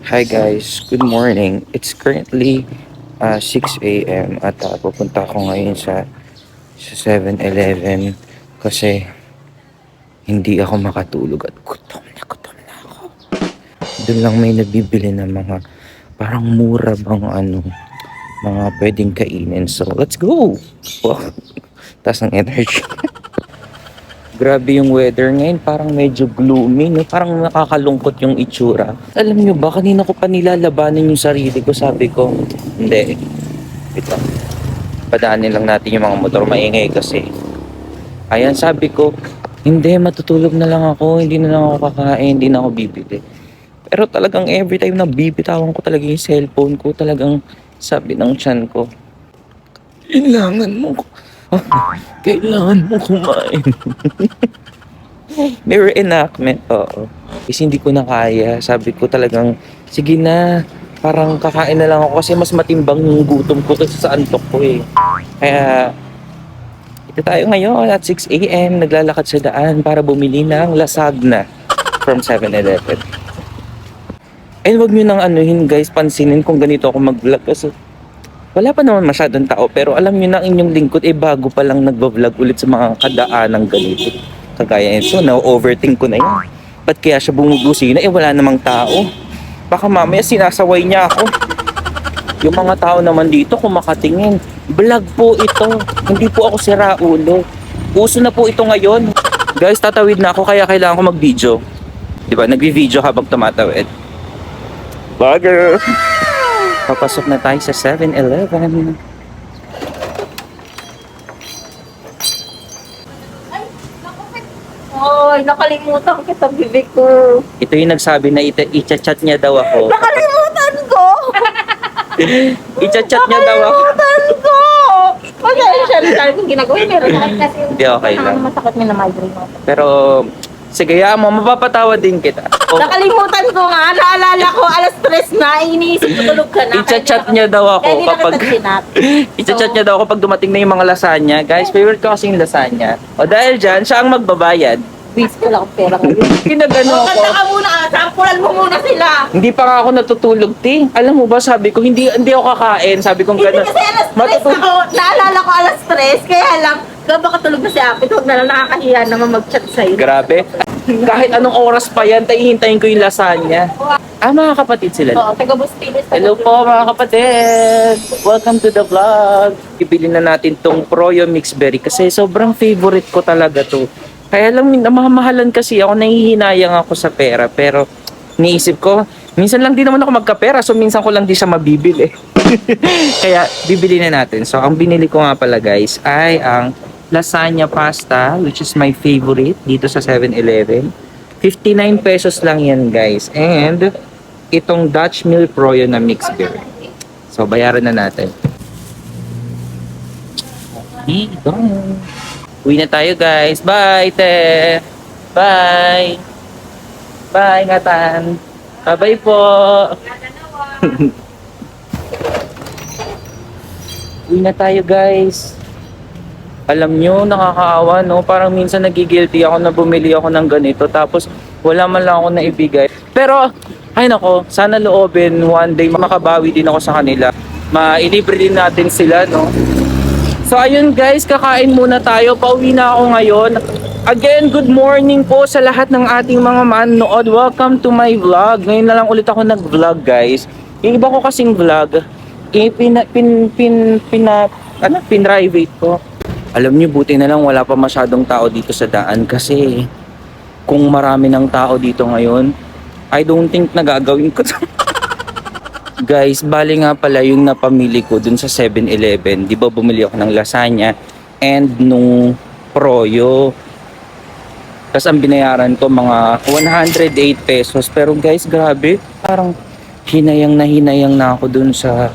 Hi guys, good morning. It's currently 6 a.m. at pupunta ako ngayon sa 7-Eleven kasi hindi ako makatulog at gutom na ako. Doon lang may nabibili ng mga parang mura bang mga pwedeng kainin. So, let's go! Wow, taas ng energy. Grabe yung weather ngayon, parang medyo gloomy, no? Parang nakakalungkot yung itsura. Alam nyo ba, kanina ko pa nilalabanan yung sarili ko, sabi ko, hindi, ito, padaanin lang natin yung mga motor, maingay kasi. Ayan, sabi ko, hindi, matutulog na lang ako, hindi na lang ako kakain, hindi na ako bibili. Pero talagang every time na bibitawan ko talaga yung cellphone ko, talagang sabi ng tiyan ko, kailangan mo, kailangan mo kumain. May reenactment, oo. Kasi hindi ko na kaya. Sabi ko talagang, sige na, parang kakain na lang ako kasi mas matimbang yung gutom ko kasi sa antok ko eh. Kaya, ito tayo ngayon at 6 a.m. naglalakad sa daan para bumili ng lasagna from 7-Eleven. And wag nyo nang anuhin guys, pansinin kung ganito ako mag-vlog kasi wala pa naman masyadong tao pero alam nyo na inyong lingkod bago pa lang nagvo-vlog ulit sa mga kadaanang ganito. Kagaya nito, na-overthink ko na yan. Ba't kaya siya bumubusina? Wala namang tao. Baka mamaya sinasaway niya ako. Yung mga tao naman dito kumakatingin. Vlog po ito. Hindi po ako siraulo. Uso na po ito ngayon. Guys, tatawid na ako kaya kailangan ko mag-video. Diba? Nagvi-video habang tumatawid. Vlogger! Papasok na tayo sa 7-Eleven. Hoy, nakalimutan kita, bibig ko. Ito yung nagsabi na i-chat niya daw ako. Nakalimutan ko! I-chat niya daw ako. Nakalimutan ko! Pasensya na talaga yung ginagawa. Meron na kasi yung Hindi, okay lang. masakit may na migraine ako. Pero, sige, mo, mapapatawa din kita. O, Nakalimutan ko nga, naalala ko, alas 3 na, iniisip ko tulog ka na. i-chat niya daw ako Kaya hindi na kapag kita sinat. i-chat niya daw ako pag dumating na yung mga lasagna. Guys, favorite ko kasi yung lasagna. O dahil dyan, siya ang magbabayad. Bis ko lang ang pera ngayon. Pinagano Kanta ako. ka muna, sampulan mo muna sila. Hindi pa nga ako natutulog, ting. Alam mo ba, sabi ko, hindi ako kakain. Sabi ko, Hindi gano'n. kasi alas 3 ako, naalala ko alas 3, kaya lang, baka tulog na si Apit, huwag na lang nakakahiya naman mag-chat sa'yo. Grabe. Kahit anong oras pa yan, hihintayin ko yung lasagna. Mga kapatid sila. Oo, taga-Bustilis. Hello po mga kapatid! Welcome to the vlog! Ibili na natin tong Proyo Mixed Berry kasi sobrang favorite ko talaga to. Kaya lang namamahalan kasi ako, nahihinayang ako sa pera pero niisip ko, minsan lang din naman ako magkapera so minsan ko lang din siya mabibili. Kaya bibili na natin. So ang binili ko nga pala guys ay ang lasagna pasta which is my favorite dito sa 7-Eleven. 59 pesos lang yan guys. And itong Dutch Mill Proyo na mixed berry. So, bayaran na natin. Okay, go. Uwi na tayo guys. Bye, te. Bye. Bye, ngatan. Bye-bye po. Uwi na tayo guys. Alam nyo, nakakaawa, no? Parang minsan nagigilty ako na bumili ako ng ganito tapos wala man lang ako na ibigay. Pero, ay nako, sana loobin one day makabawi din ako sa kanila. Mailibre din natin sila, no? So, ayun guys, kakain muna tayo. Pauwi na ako ngayon. Again, good morning po sa lahat ng ating mga manood. Welcome to my vlog. Ngayon na lang ulit ako nag-vlog, guys. Yung iba ko kasing vlog, pinrivate ko. Alam niyo, buti na lang wala pa masyadong tao dito sa daan kasi kung marami ng tao dito ngayon, I don't think na gagawin ko to. Guys, bali nga pala yung napamili ko dun sa 7-Eleven. Di ba bumili ako ng lasagna and nung Proyo. Tapos ang binayaran ko mga 108 pesos. Pero guys, grabe. Parang hinayang na ako dun sa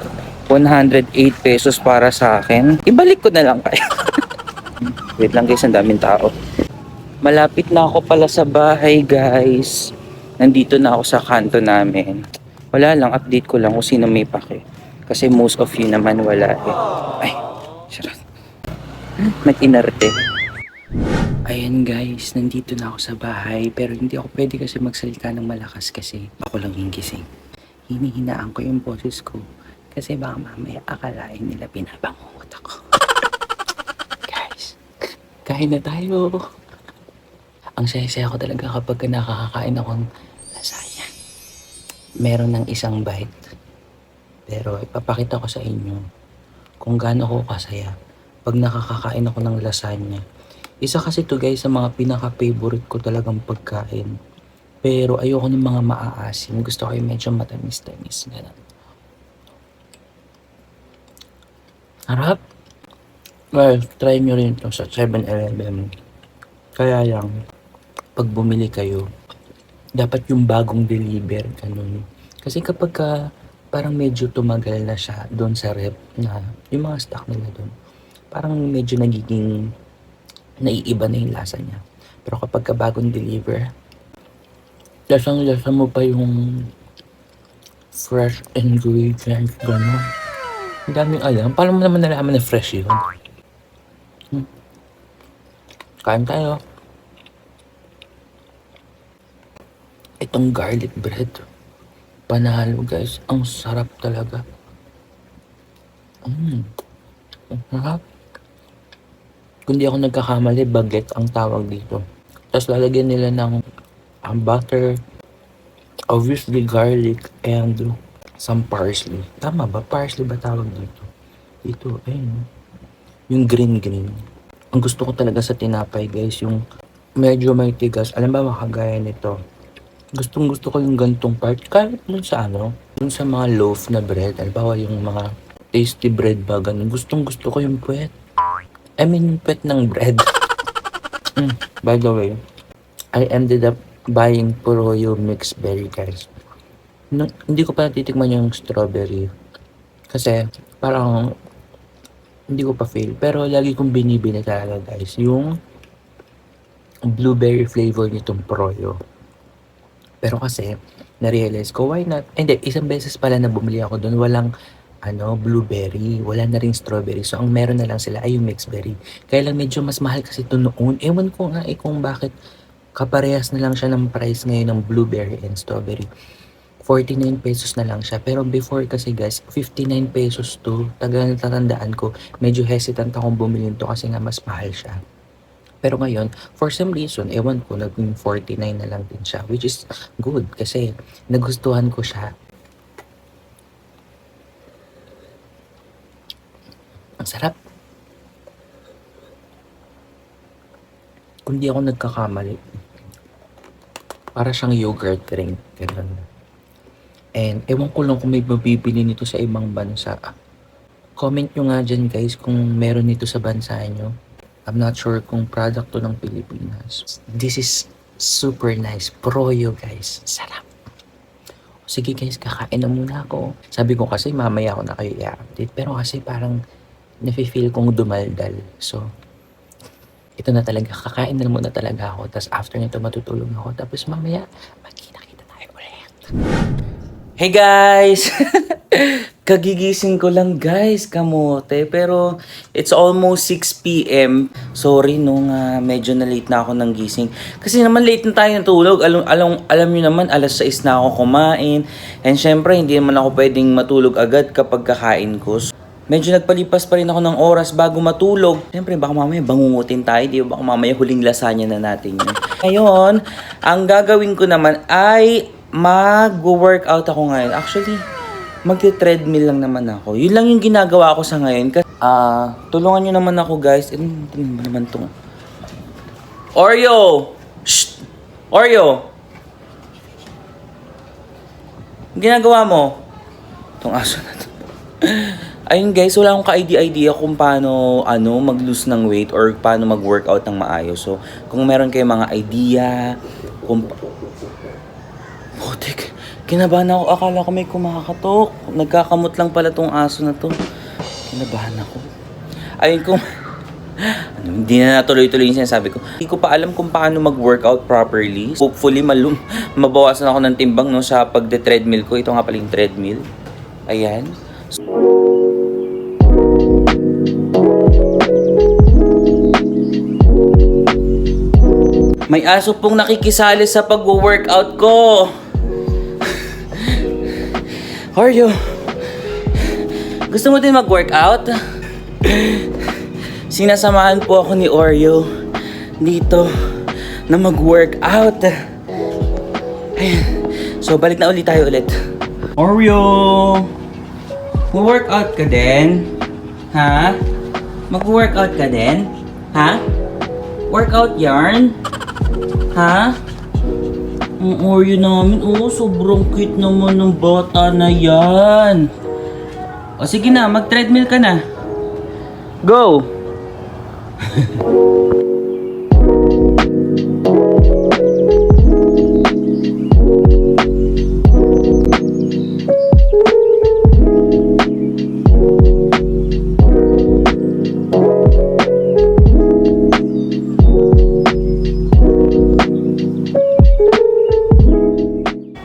108 pesos para sa akin. Ibalik ko na lang kayo. Wait lang guys, ang daming tao. Malapit na ako pala sa bahay guys. Nandito na ako sa kanto namin. Wala lang, update ko lang kung sino may pake. Kasi most of you naman wala eh. Ay, sarap. Nag-inarte. Ayan guys, nandito na ako sa bahay. Pero hindi ako pwede kasi magsalita ng malakas kasi ako lang yung gising. hinihinaan ko yung boses ko. Kasi baka mamaya akalain nila pinabangungot ako. Guys, kain na tayo. Ang saya-saya ko talaga kapag nakakakain akong lasagna. Meron ng isang bite. Pero ipapakita ko sa inyo kung gaano ako kasaya pag nakakakain ako ng lasagna. Isa kasi to guys sa mga pinaka-favorite ko talagang pagkain. Pero ayoko ng mga maaasim. Gusto ko yung medyo matamis-tamis. Ganun. Harap! Guys, try nyo rin ito sa 7-Eleven. Kaya lang, pag bumili kayo, dapat yung bagong deliver. Ganun. Kasi kapag parang medyo tumagal na siya doon sa rep na yung mga stock nila doon, parang medyo nagiging naiiba na yung lasa niya. Pero kapag bagong deliver, lasang-lasa mo pa yung fresh ingredients, gano'n. Ang daming alam. Paano mo naman nalaman na fresh yun? Kain tayo. Itong garlic bread. Panalo guys. Ang sarap talaga. Ang sarap. Kung di ako nagkakamali, baguette ang tawag dito. Tapos lalagyan nila ng butter, obviously garlic, and some parsley. Tama ba? Parsley ba tawag dito? Dito, ayun. Yung green. Ang gusto ko talaga sa tinapay guys, yung medyo may tigas. Alam ba makagaya nito? Gustong gusto ko yung gantong part. Kahit dun sa dun sa mga loaf na bread. Alam yung mga tasty bread ba, ganun. Gustong gusto ko yung puwet. I mean, puwet ng bread. By the way, I ended up buying Poroyo mixed berry guys. Hindi ko pa natitikman yung strawberry. Kasi parang hindi ko pa feel. Pero lagi kong binibili talaga guys yung blueberry flavor nitong Poroyo. Pero kasi na-realize ko why not? Hindi, isang beses pala na bumili ako doon, walang blueberry, wala na ring strawberry. So ang meron na lang sila ay yung mixed berry. Kaya lang medyo mas mahal kasi ito noon. Ewan ko nga kung bakit kaparehas na lang siya ng price ngayon ng blueberry and strawberry. 49 pesos na lang siya. Pero before kasi guys, 59 pesos to. Tatandaan ko, medyo hesitant akong bumili nito kasi nga mas mahal siya. Pero ngayon, for some reason, ewan ko, naging 49 na lang din siya. Which is good kasi nagustuhan ko siya. Ang sarap. Kung di ako nagkakamali, para siyang yogurt drink. Ganun. And ewan ko lang kung may mabibili nito sa ibang bansa. Comment nyo nga dyan guys kung meron nito sa bansa nyo. I'm not sure kung product to ng Pilipinas. This is super nice. Poroyo guys. Sarap. Sige guys, kakain na muna ako. Sabi ko kasi mamaya ako na kayo i-update. Pero kasi parang nafe-feel kong dumaldal. So, ito na talaga. Kakain na muna talaga ako. Tapos after nito matutulog ako. Tapos mamaya, magkita-kita tayo ulit. Hey guys! Kagigising ko lang guys, kamote. Pero it's almost 6 p.m. Sorry nung medyo na late na ako ng gising. Kasi naman late na tayo natulog. Alam nyo naman, alas 6 na ako kumain. And syempre, hindi naman ako pwedeng matulog agad kapag kakain ko. Medyo nagpalipas pa rin ako ng oras bago matulog. Siyempre, baka mamaya bangungutin tayo, di ba? Baka mamaya huling lasagna na natin yun. Ngayon, ang gagawin ko naman ay mag-workout ako ngayon. Actually, magti-treadmill lang naman ako. Yun lang yung ginagawa ko sa ngayon. Tulungan nyo naman ako, guys. Ano naman itong... Oreo! Shh! Oreo! Ginagawa mo? Itong aso na to. Ayun guys, wala akong ka-idea kung paano mag-lose ng weight or paano mag-workout ng maayos. So, kung meron kayong mga idea, Putik, kinabahan ako. Akala ko may kumakatok. Nagkakamot lang pala tong aso na to. Kinabahan ako. Ayun kung... hindi na natuloy-tuloy yung sinasabi ko. Hindi ko pa alam kung paano mag-workout properly. Hopefully, mabawasan ako ng timbang sa pagde-treadmill ko. Ito nga pala yung treadmill. Ayan. May aso pong nakikisali sa pag-workout ko. Oreo, gusto mo din mag-workout? Sinasamahan po ako ni Oreo dito na mag-workout. Ayan. So, balik na ulit tayo ulit. Oreo! Mag-workout ka din? Ha? Mag-workout ka din? Ha? Workout yarn? Ha? Ang Oreo namin, sobrang cute naman ng bata na yan. O sige na, mag-treadmill ka na. Go!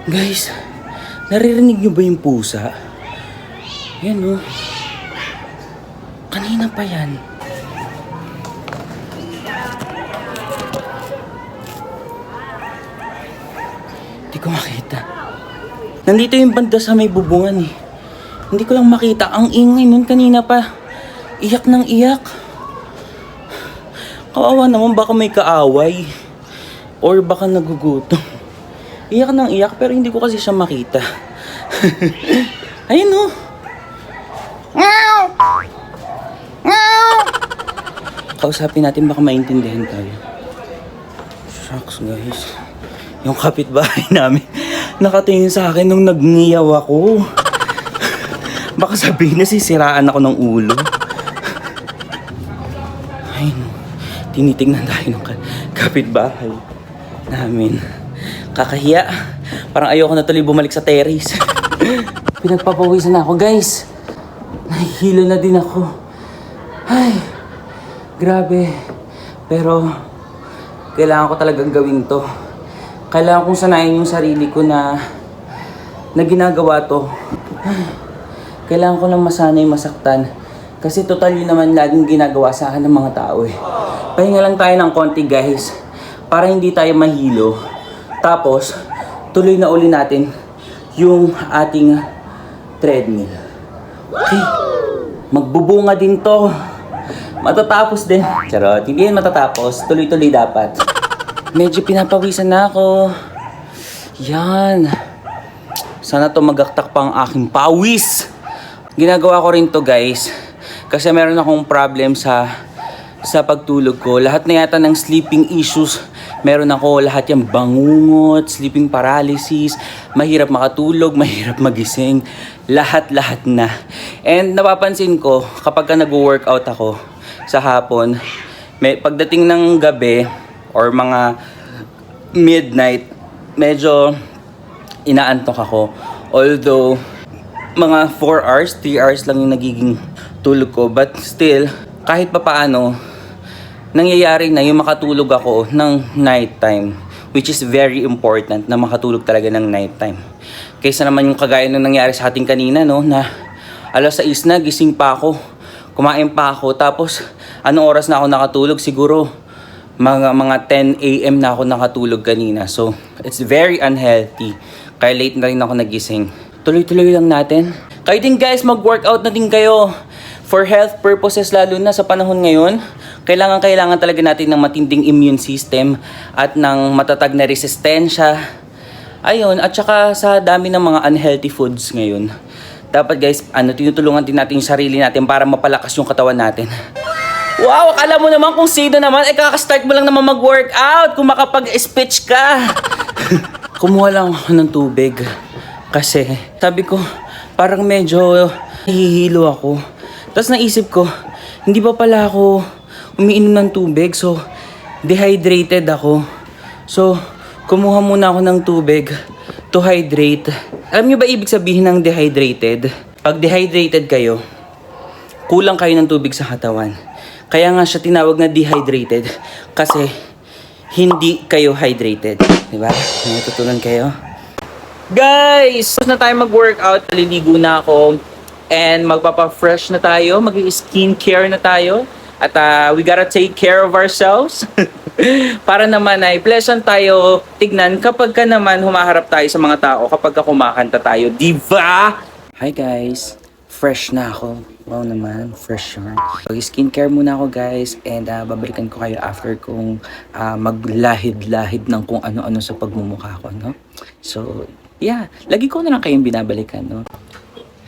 Guys, naririnig niyo ba yung pusa? Yan kanina pa yan. Hindi ko makita. Nandito yung banda sa may bubungan eh. Hindi ko lang makita. Ang ingay nun kanina pa. Iyak ng iyak. Kawawa naman, baka may kaaway. Or baka nagugutom. Iyak ng iyak pero hindi ko kasi siya makita. Ayun Meow! Meow! Kausapin natin baka maintindihan tayo. Shucks guys. Yung kapitbahay namin nakatingin sa akin nung nagngiyaw ako. Baka sabihin na sisiraan ako ng ulo. Ayun tinitingnan tayo ng kapitbahay namin. Kakahiya. Parang ayoko na tuloy bumalik sa terrace. Pinagpapawisan na ako, guys. Nahihilo na din ako. Ay, grabe. Pero, kailangan ko talagang gawin to. Kailangan kong sanayin yung sarili ko na ginagawa to. Ay, kailangan ko lang masanay masaktan. Kasi total yun naman laging ginagawa sa akin ng mga tao eh. Pahinga lang tayo ng konti, guys. Para hindi tayo mahilo. Tapos, tuloy na uli natin yung ating treadmill. Okay. Magbubunga din to. Matatapos din. Charot, hindi yan matatapos. Tuloy-tuloy dapat. Medyo pinapawisan na ako. Yan. Sana tumagaktak pa ang aking pawis. Ginagawa ko rin to, guys. Kasi meron akong problem sa pagtulog ko. Lahat na yata ng sleeping issues meron ako, lahat yung bangungot, sleeping paralysis, mahirap makatulog, mahirap magising, lahat-lahat na. And napapansin ko, kapag ka nag-workout ako sa hapon, pagdating ng gabi or mga midnight, medyo inaantok ako. Although, mga 4 hours, 3 hours lang yung nagiging tulog ko. But still, kahit papaano, nangyayari na yung makatulog ako ng nighttime, which is very important na makatulog talaga ng nighttime. Kaysa naman yung kagaya nung nangyari sa ating kanina, na 6:00 na, gising pa ako, kumain pa ako, tapos anong oras na ako nakatulog? Siguro mga 10 a.m. na ako nakatulog kanina. So, it's very unhealthy. Kaya late na rin ako nagising. Tuloy-tuloy lang natin. Kayo din guys, mag-workout na din kayo. For health purposes, lalo na sa panahon ngayon, kailangan talaga natin ng matinding immune system at ng matatag na resistensya. Ayun, at saka sa dami ng mga unhealthy foods ngayon. Dapat guys, tinutulungan din natin yung sarili natin para mapalakas yung katawan natin. Wow, akala mo naman kung sino naman, kakastart mo lang naman mag-workout kung makapag-speech ka. Kumuha lang ako ng tubig kasi sabi ko, parang medyo hihilo ako. Tapos naisip ko, hindi pa pala ako umiinom ng tubig, so dehydrated ako. So, kumuha muna ako ng tubig to hydrate. Alam niyo ba ibig sabihin ng dehydrated? Pag dehydrated kayo, kulang kayo ng tubig sa katawan. Kaya nga siya tinawag na dehydrated kasi hindi kayo hydrated. Diba? May natutunan kayo? Guys! Tapos na tayo mag-workout, naliligo na ako. And magpapa-fresh na tayo, mag-skincare na tayo. At we gotta take care of ourselves. Para naman ay pleasant tayo tignan kapag ka naman humaharap tayo sa mga tao, kapag ka kumakanta tayo. Diba? Hi guys! Fresh na ako. Wow naman, fresh yun. Mag-skincare muna ako guys and babalikan ko kayo after kung maglahid-lahid ng kung ano-ano sa pagmumukha ko, no? So, yeah. Lagi ko na lang kayong binabalikan, no?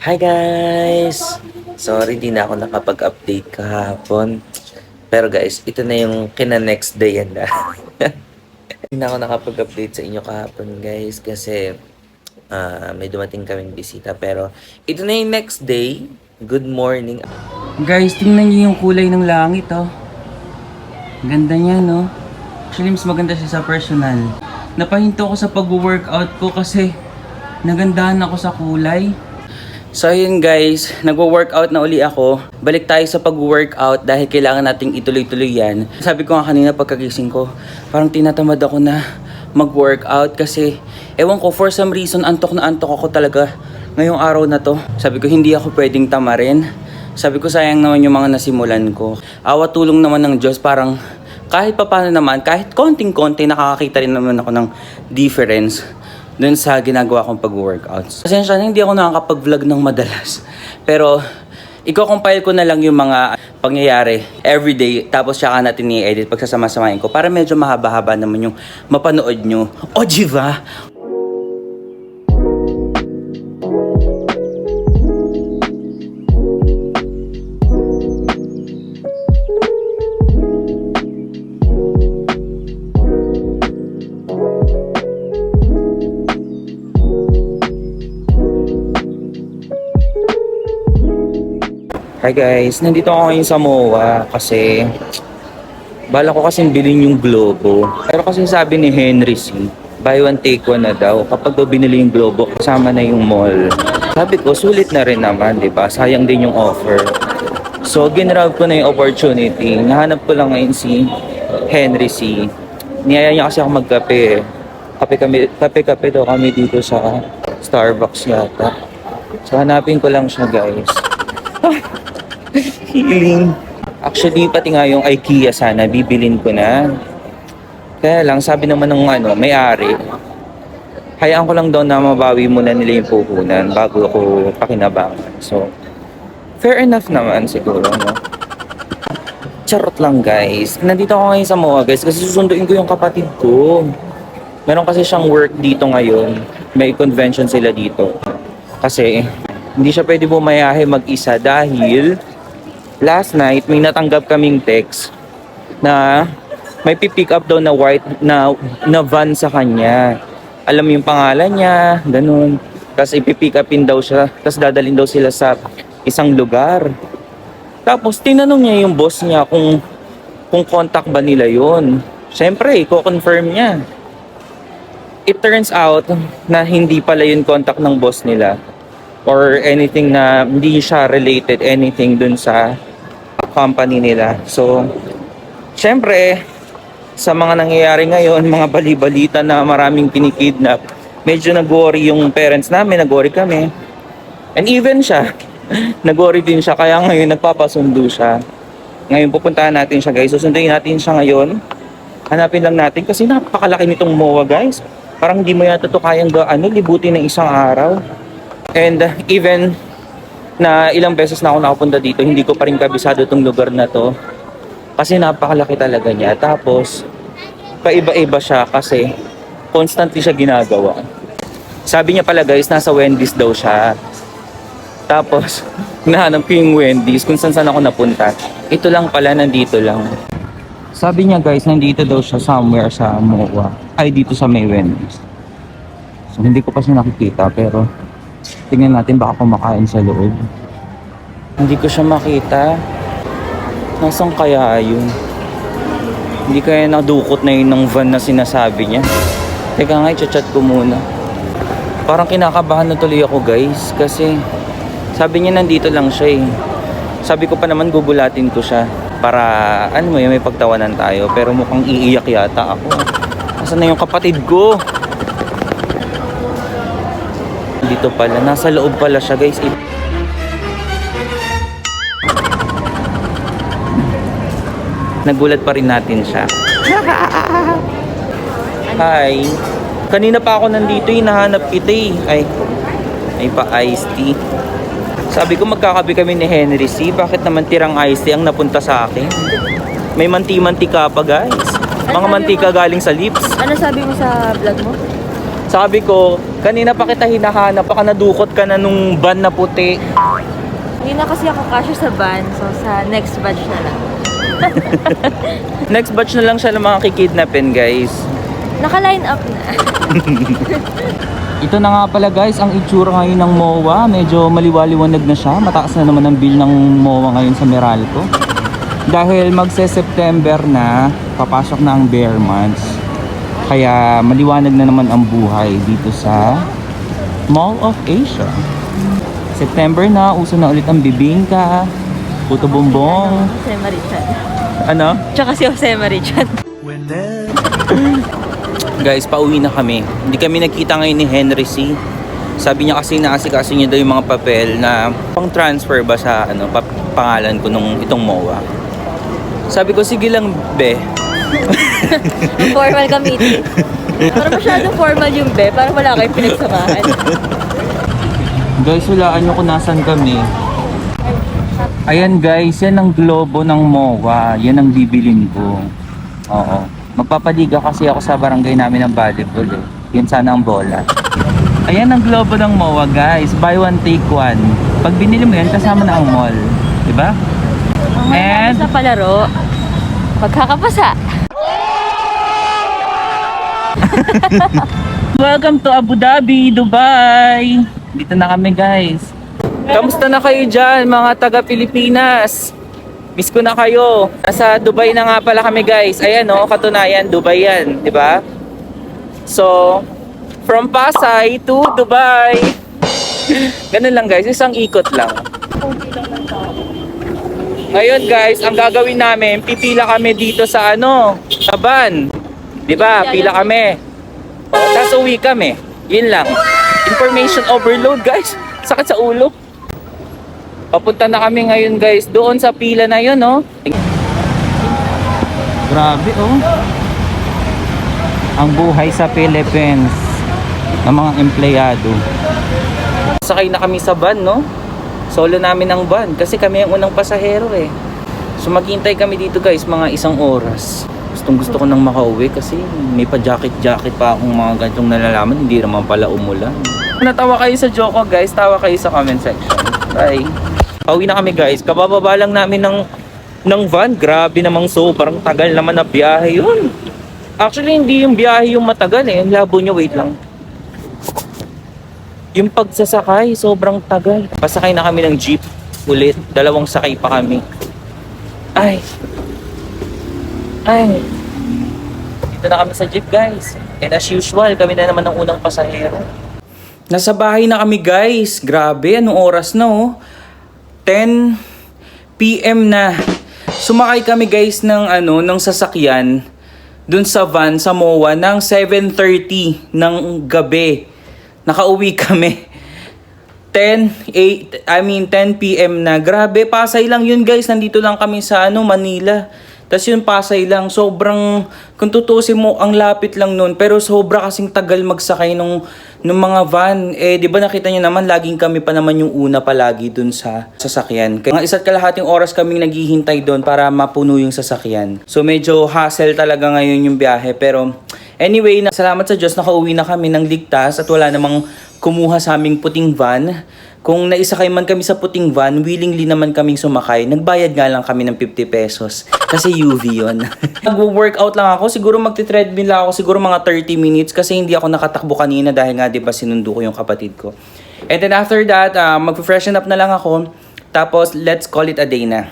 Hi guys! Sorry, di na ako nakapag-update kahapon. Pero guys, ito na yung kina-next day yan na. Hindi na ako nakapag-update sa inyo kahapon guys kasi may dumating kaming bisita. Pero ito na yung next day. Good morning. Guys, tingnan niyo yung kulay ng langit, oh. Ganda niya, no? Actually, mas maganda siya sa personal. Napahinto ako sa pag-workout ko kasi nagandahan ako sa kulay. So yun guys, nagwo-workout na uli ako. Balik tayo sa pag-workout dahil kailangan nating ituloy-tuloy yan. Sabi ko nga kanina pagkagising ko, parang tinatamad ako na mag-workout kasi ewan ko, for some reason antok na antok ako talaga ngayong araw na to. Sabi ko hindi ako pwedeng tamarin. Sabi ko sayang naman yung mga nasimulan ko. Awa tulong naman ng Diyos, parang kahit papaano naman, kahit konting-konti nakakakita rin naman ako ng difference dun sa ginagawa kong pag-workouts. Pasensya na hindi ako nakakapag-vlog ng madalas. Pero i-compile ko na lang yung mga pangyayari everyday tapos saka natin i-edit pagsasama-samahin ko para medyo mahaba-haba naman yung mapanood nyo. O diba? Hi guys, nandito ako ngayon sa MOA kasi bala ko kasing bilhin yung globo. Pero kasi sabi ni Henry C, buy one take one na daw. Kapag daw binili yung globo, kasama na yung mall. Sabi ko, sulit na rin naman, di ba? Sayang din yung offer. So, ginrab ko na yung opportunity. Nahanap ko lang ngayon si Henry C. Niyaya niya kasi ako magkape. Kape-kape daw kami dito sa Starbucks yata. So, hanapin ko lang siya guys. Healing. Actually, pati nga yung IKEA sana, bibilin ko na. Kaya lang, sabi naman ng may-ari, hayaan ko lang daw na mabawi muna nila yung puhunan bago ako pakinabangan. So, fair enough naman siguro, no? Charot lang, guys. Nandito ako ngayon sa MOA, guys, kasi susunduin ko yung kapatid ko. Meron kasi siyang work dito ngayon. May convention sila dito. Kasi, hindi siya pwede bumayahe mag-isa dahil last night may natanggap kaming text na may pipick up daw na white na van sa kanya. Alam yung pangalan niya, ganun. Tapos ipipick upin daw siya, tapos dadalhin daw sila sa isang lugar. Tapos tinanong niya yung boss niya kung contact ba nila yun. Siyempre, i-confirm niya. It turns out na hindi pala yun contact ng boss nila or anything na hindi siya related anything dun sa company nila. So, syempre, sa mga nangyayari ngayon, mga bali-balita na maraming kinikidnap, medyo nag-worry yung parents namin, nag-worry kami. And even siya, nag-worry din siya, kaya ngayon nagpapasundo siya. Ngayon pupuntahan natin siya guys, susunduin natin siya ngayon. Hanapin lang natin kasi napakalaki nitong MOA guys. Parang hindi mo yata ito kayang libutin ng isang araw. And even na ilang beses na ako nakapunta dito, hindi ko pa rin kabisado itong lugar na to. Kasi napakalaki talaga niya. Tapos, paiba-iba siya kasi constantly siya ginagawa. Sabi niya pala guys, nasa Wendy's daw siya. Tapos, nahanap ko yung Wendy's kung saan ako napunta. Ito lang pala, nandito lang. Sabi niya guys, nandito daw siya somewhere sa MOA. Ay, dito sa may Wendy's. So, hindi ko pa siya nakikita pero tingnan natin baka kumakain sa loob. Hindi ko siya makita. Nasaan kaya yun? Hindi kaya nadukot na yun ng van na sinasabi niya. Teka nga, i-chat ko muna. Parang kinakabahan na tuloy ako guys. Kasi sabi niya nandito lang siya eh. Sabi ko pa naman gugulatin ko siya. Para may pagtawanan tayo. Pero mukhang iiyak yata ako. Nasaan na yung kapatid ko? Dito pala, nasa loob pala siya guys. Nagulat pa rin natin siya. Hi. Kanina pa ako nandito, hinahanap kita eh. Ay, May pa iced tea. Sabi ko magkakape kami ni Henry C. Bakit naman tirang iced tea ang napunta sa akin? May manti-mantika pa guys. Mga mantika galing sa lips. Ano sabi mo sa vlog mo? Sabi ko, kanina pa kita hinahanap. Baka nadukot ka na nung van na puti. Hindi na kasi ako kasya sa van, so sa next batch na lang. Next batch na lang siya ng mga kikidnapin guys. Naka-line up na. Ito na nga pala guys, ang itsura ngayon ng MOA. Medyo maliwaliwanag na siya. Mataas na naman ang bill ng MOA ngayon sa Meralco. Dahil magse-September na, papasok na ang bare months. Kaya maliwanag na naman ang buhay dito sa Mall of Asia. September na, uso na ulit ang bibingka, puto bumbong. Jose Marichan. Ano? Tsaka si Jose Marichan. Guys, pauwi na kami. Hindi kami nakita ngayon ni Henry C. Sabi niya kasi naasikaso niya daw yung mga papel na pang transfer ba sa pangalan ko nung itong MOA. Sabi ko, sige lang be. Formal committee. Parang masyadong formal yung be. Parang wala kayong pinagsamahan. Guys, hulaan nyo kung nasan kami. Ayan guys, yan ang globo ng MOA. Yan ang bibilin ko. Oo. Magpapaliga kasi ako sa barangay namin ng volleyball eh. Yan sana ang bola. Ayan ang globo ng MOA guys. Buy one, take one. Pag binili mo yan, kasama na ang mall. Diba? And sa palaro, pagkakapasa. Welcome to Abu Dhabi, Dubai. Dito na kami guys. Kamusta na kayo dyan mga taga Pilipinas? Miss ko na kayo. Nasa Dubai na nga pala kami guys. Ayan oh, katunayan, Dubai yan, di ba? So, from Pasay to Dubai. Ganun lang guys, isang ikot lang. Ngayon guys, ang gagawin namin, pipila kami dito sa sa van. Di ba? Pila kami. O, tapos uwi kami. Yun lang. Information overload guys. Sakit sa ulo. Papunta na kami ngayon guys doon sa pila na yun, oh. Grabe, oh. Ang buhay sa Philippines ng mga empleyado. Sakay na kami sa van, no? Solo namin ang van kasi kami ang unang pasahero eh. So maghintay kami dito guys mga 1 oras. Gusto ko nang makauwi kasi may pa-jacket pa akong mga ganitong nalalaman. Hindi naman pala umulan. Natawa kayo sa joke ko guys, tawa kayo sa comment section. Bye! Pauwi na kami guys. Kabababa lang namin ng van. Grabe namang parang tagal naman na biyahe yun. Actually, hindi yung biyahe yung matagal eh. Ang labo nyo, wait lang. Yung pagsasakay, sobrang tagal. Pasakay na kami ng jeep ulit. 2 sakay pa kami. Ay. Dito na kami sa jeep guys. And as usual, kami na naman ang unang pasahero. Nasa bahay na kami guys. Grabe, anong oras na oh. 10 PM na. Sumakay kami guys ng ng sasakyan dun sa van sa MOA ng 7:30 ng gabi. Nakauwi kami 10 PM na. Grabe, Pasay lang yun guys. Nandito lang kami sa Manila. Tapos yun, Pasay lang. Sobrang, kung tutusin mo, ang lapit lang nun. Pero sobra kasing tagal magsakay nung mga van. Eh, di ba nakita nyo naman, laging kami pa naman yung una palagi dun sa sasakyan. Kaya mga 1.5 oras kaming naghihintay dun para mapuno yung sasakyan. So medyo hassle talaga ngayon yung biyahe. Pero anyway, salamat sa Diyos, nakauwi na kami ng ligtas at wala namang kumuha sa aming puting van. Kung naisakay man kami sa puting van, willingly naman kaming sumakay. Nagbayad nga lang kami ng 50 pesos. Kasi UV yun. Mag-workout lang ako. Siguro magti-treadmill lang ako. Siguro mga 30 minutes. Kasi hindi ako nakatakbo kanina dahil nga diba sinundo ko yung kapatid ko. And then after that, mag-freshen up na lang ako. Tapos let's call it a day na.